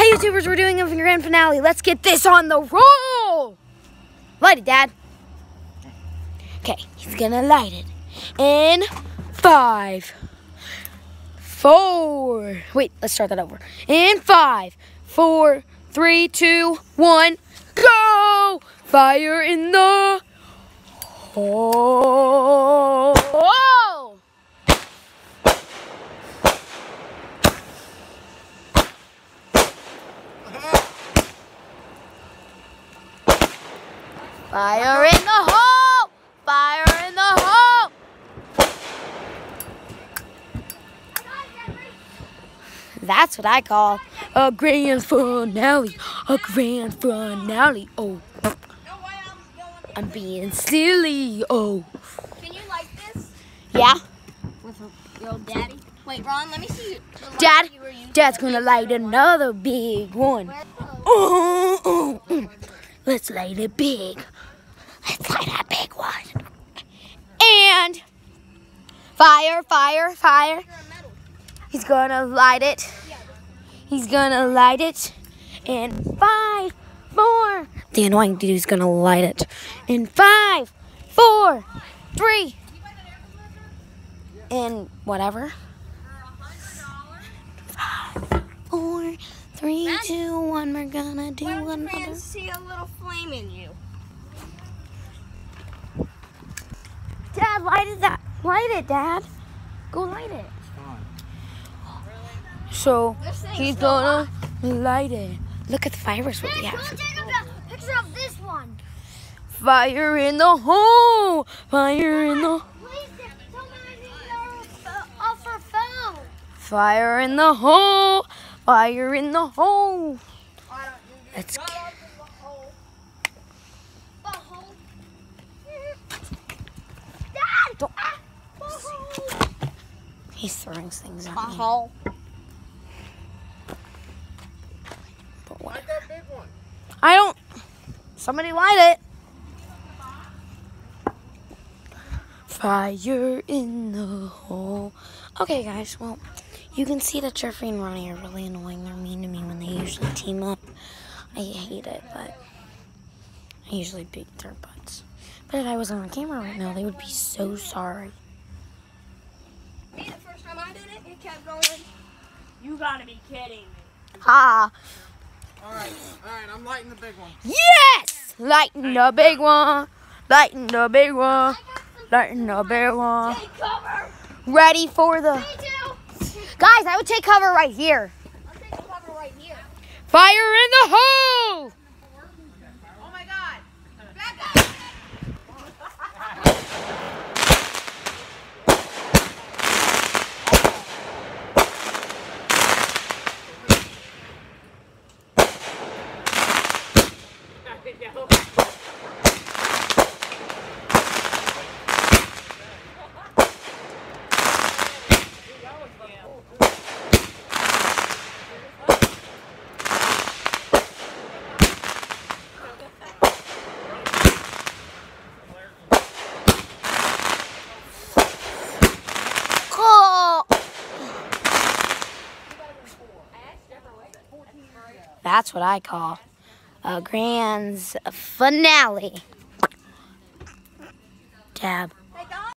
Hey YouTubers, we're doing a grand finale. Let's get this on the roll. Light it, Dad. Okay, he's gonna light it. In 5, 4. Wait, let's start that over. In 5, 4, 3, 2, 1, go! Fire in the hole. Fire in the hole! Fire in the hole! That's what I call a grand finale. A grand finale. Oh, I'm being silly. Oh. Can you like this? Yeah. With your old daddy? Wait, Ron, let me see you. Dad's gonna light another big one. Let's light it big. Let's light a big one. And fire, fire, fire. He's gonna light it. He's gonna light it. And 5, 4. The annoying dude's gonna light it. In 5, 4, 3. And whatever. 5, 4, 3, 2, 1. We're gonna do another. I see a little flame in you. Dad, light it, Dad. Go light it. So he's gonna light it. Look at the fireworks what we have. Go take a picture of this one. Fire in the hole. Fire in the. Please tell me I need off her phone. Fire in the hole. Fire in the hole. Let's get. Dad! Don't. He's throwing things at me. Hole. But what? I don't. Somebody light it. Fire in the hole. Okay, guys. Well, you can see that Jeffrey and Ronnie are really annoying. They're mean to me when they usually team up. I hate it, but I usually beat their butts. But if I was on camera right now, they would be so sorry. Me, the first time I did it, it kept going. You gotta be kidding me. Ha! Alright, I'm lighting the big one. Yes! Lighting the big one. Lighting the big one. Lighting the big one. Take cover. Ready for the... Me too. Guys, I would take cover right here. I'll take cover right here. Fire in the hole! Oh my God. Back up. Oh. That's what I call a grand finale. Dab.